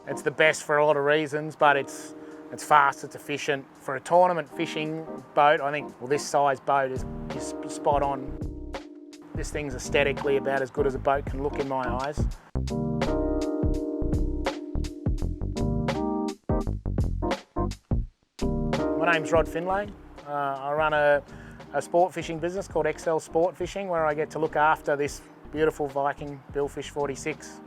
It's the best for a lot of reasons, but it's fast, it's efficient. For a tournament fishing boat, I think, well, this size boat is spot on. This thing's aesthetically about as good as a boat can look in my eyes. My name's Rod Finlay. I run a sport fishing business called XL Sport Fishing, where I get to look after this beautiful Viking Billfish 46.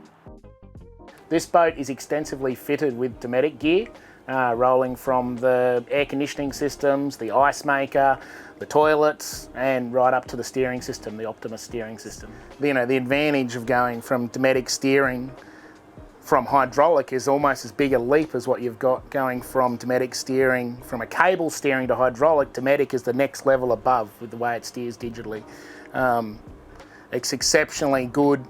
This boat is extensively fitted with Dometic gear, rolling from the air conditioning systems, the ice maker, the toilets, and right up to the steering system, the Optimus steering system. You know, the advantage of going from Dometic steering from hydraulic is almost as big a leap as what you've got going from Dometic steering, from a cable steering to hydraulic. Dometic is the next level above with the way it steers digitally. It's exceptionally good.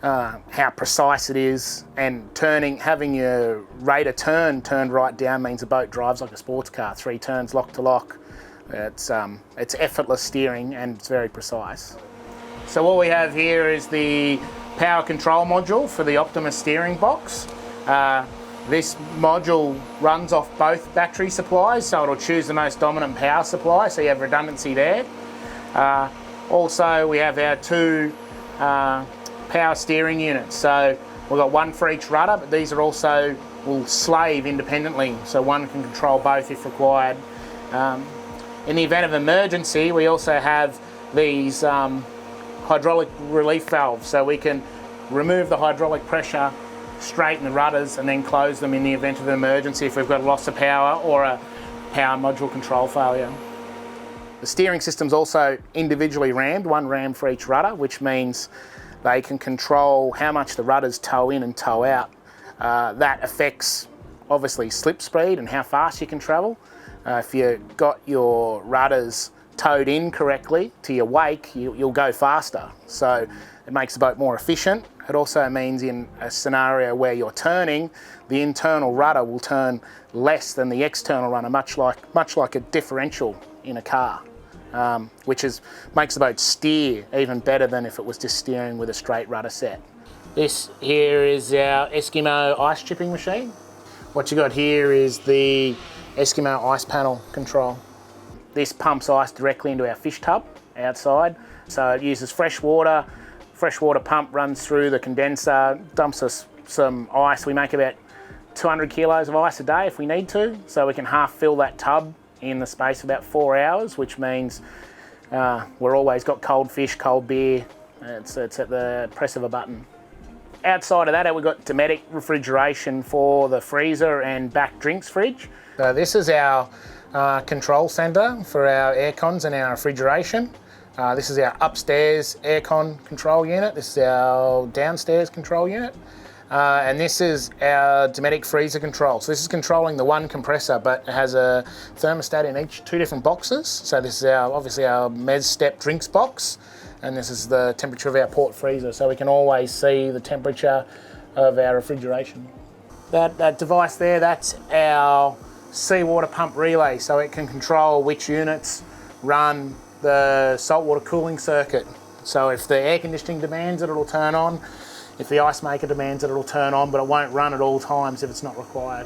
How precise it is, and having your rate of turn turned right down means the boat drives like a sports car, 3 turns lock to lock. It's effortless steering and it's very precise. So what we have here is the power control module for the Optimus steering box. This module runs off both battery supplies, so it'll choose the most dominant power supply, so you have redundancy there. Also, we have our 2 power steering units. So we've got 1 for each rudder, but these are also will slave independently, so one can control both if required. In the event of emergency, we also have these hydraulic relief valves, so we can remove the hydraulic pressure, straighten the rudders, and then close them in the event of an emergency if we've got a loss of power or a power module control failure. The steering system's also individually rammed, 1 ram for each rudder, which means they can control how much the rudders tow in and tow out. That affects, obviously, slip speed and how fast you can travel. If you've got your rudders towed in correctly to your wake, you'll go faster. So it makes the boat more efficient. It also means in a scenario where you're turning, the internal rudder will turn less than the external rudder, much like a differential in a car. Which makes the boat steer even better than if it was just steering with a straight rudder set. This here is our Eskimo ice chipping machine. What you got here is the Eskimo ice panel control. This pumps ice directly into our fish tub outside. So it uses fresh water. Freshwater pump runs through the condenser, dumps us some ice. We make about 200 kilos of ice a day if we need to, so we can half fill that tub in the space of about 4 hours, which means we're always got cold fish, cold beer. It's at the press of a button. Outside of that, we've got Dometic refrigeration for the freezer and back drinks fridge. So this is our control centre for our air cons and our refrigeration. This is our upstairs aircon control unit. This is our downstairs control unit. And this is our Dometic freezer control. So this is controlling the 1 compressor, but it has a thermostat in each 2 different boxes. So this is obviously our Mez Step drinks box, and this is the temperature of our port freezer. So we can always see the temperature of our refrigeration. That device there, that's our seawater pump relay. So it can control which units run the saltwater cooling circuit. So if the air conditioning demands it, it'll turn on. If the ice maker demands it, it'll turn on, but it won't run at all times if it's not required.